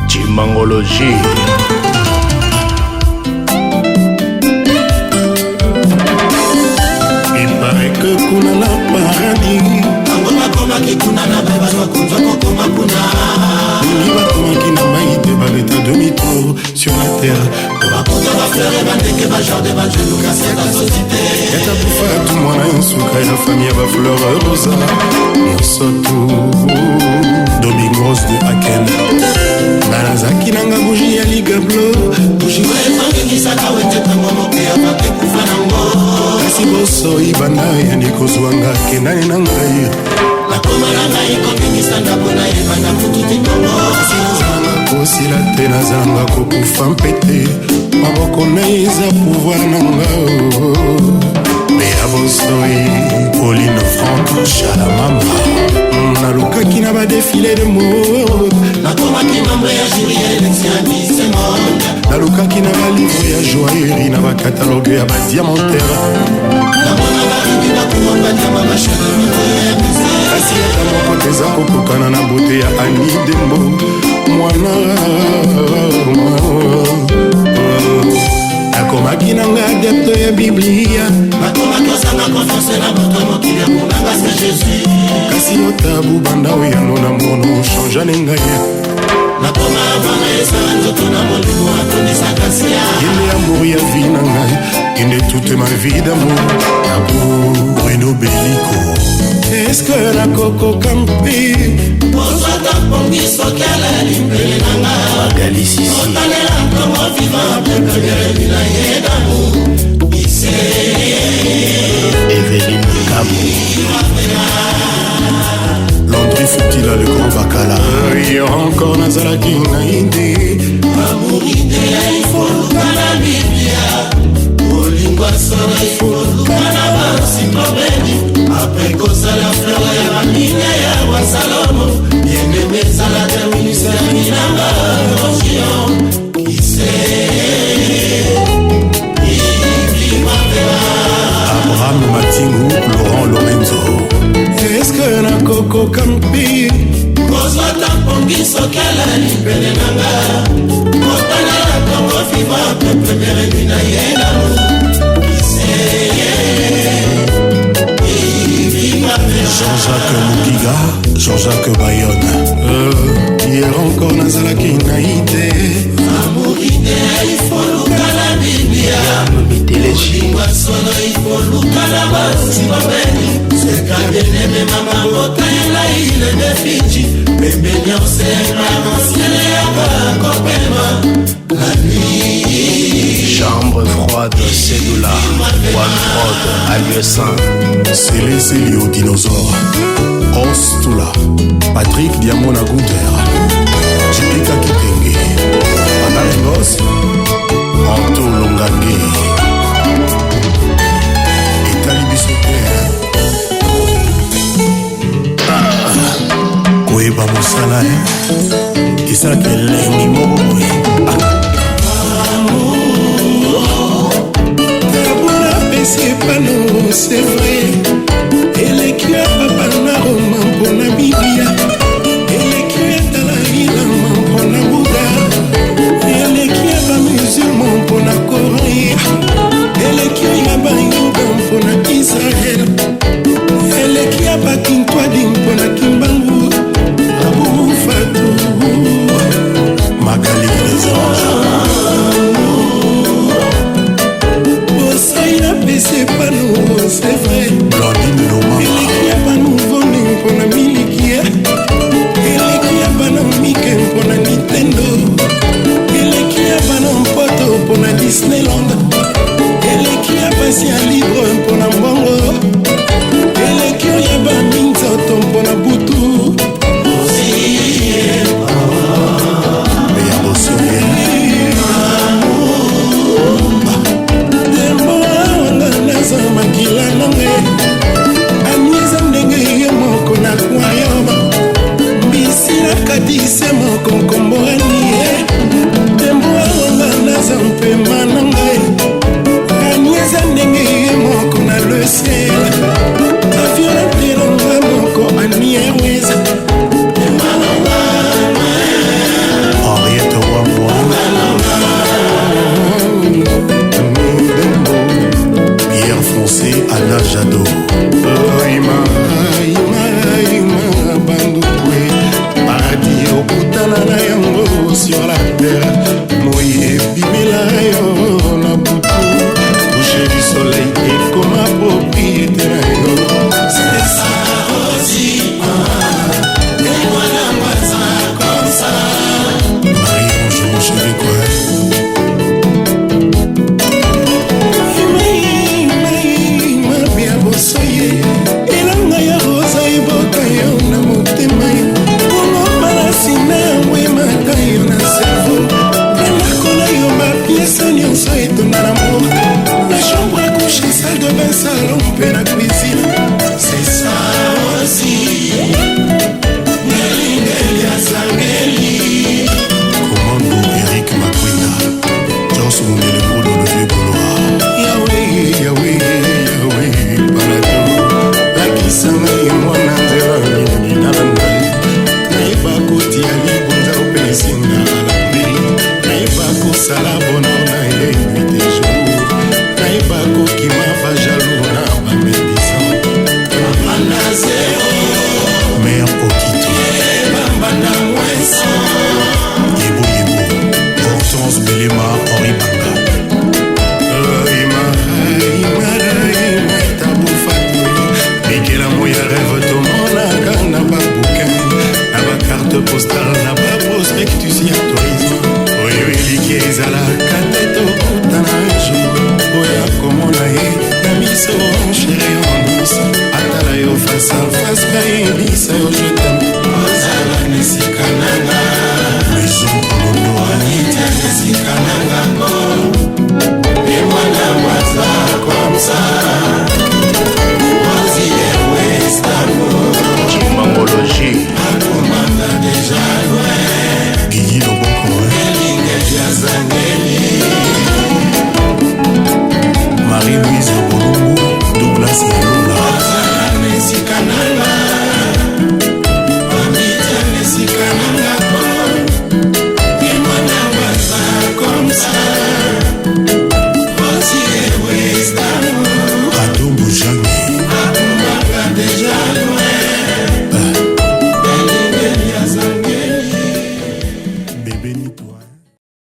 Chimangologie. Il paraît que kuna na paradis angoma komaki kuna na beba kunza kokoma kuna ni bakomaki na maïté babeta demi-tour sur la terre bakuta bafleur bandeke bajardin bajeluka seta société yata bufatu mwana nsuka ya famille bafleur rosa mosoto domingos de Aken nazaki nanga bougie ya ligablo bougie emangengisaka wetetango moke ya bakekufa nango kasi bosoyi banda yandi kozwanga kendani na ngai nakoma na ngai kobimisa ndako na yebanda mututingongo kosila te nazalanga kokufa mpete maboko na eza pouvoir na nga me ya bosoyi Pauline Franck Chalamama nalukaki na badefile de mode nakomaki membre ya jury ya élection ya Miss Monde nalukaki na balivre ya joaillerie na bakatalogue ya badiamantere namona baribi bakuma badiama bashani kasi yaka moko teza kokokana na bote ya Ani Dembo mwana nakomaki nanga adepte ya biblia nakomaki osanga confiance na moto mokili ya monanga se jésus kasi otabu banda oyano na mono changea ne ngai nakoma mwana ezala nzoto na molimo atonisaka sia yende amour ya vi na ngai yende toute ma vie d'amour Bruno Bellico eske nakokoka mpe ozwata pongi soki alali mbele na nga otalela ntongo vivant pepebeleli na ye d'amour ise Evelyne Kabo Landry Futila le grand bacala yo encore nazalaki na ide amour idea ifoluka na biblia olingwa solo ifoluka na bansiklopedi apres kosala fleur ya bamine ya wa salomo yeneme ezala terminiseri nanga rogion kise Abraham Matingu Laurent Lorenzo eske nakokoka mpe kozwata mpongi soki alali pene nanga kotalela kongo viva peple bereli na ye namo Jean-Jacques Mugiga, Jean-Jacques Bayonne hier encore nazalaki na ide amour idea ifoluka na biblia olingwa solo ifoluka na basilopeni sekadeneme mama botaela ile de fiji pembeni ya osema mosiele yaka kopema la nuit Chambre froide, Cédula, One Prod, Alieu-Saint Célé au dinosaure Ostula Patrick Diamona Gunther Jipika Kitenge Panale Boss Anto Longange Etali Bisote Koeba Moussala Kisala Kelengi Moboye c'est pas non, c'est vrai. Elle écrit à papa na Roma pour la Biblia. Elle écrit à la Ilama pour la Bouddha. Elle écrit à la musulman pour la Corée. Elle écrit à la Yoga pour la Israël. Elle écrit à la Kintwadim pour la Kimbangu. Abou Fatou Magali les anges. C'est pas nous, c'est vrai. Blandine Loma. Il écrit pas nouveau, pour la milikia. bosana na yango sur la terre moye bimela yo na butu coucher du soleil ekoma propriété na yo c'est ça aussi et moi la moitié comme ça Marie-Ange mon chéri quoi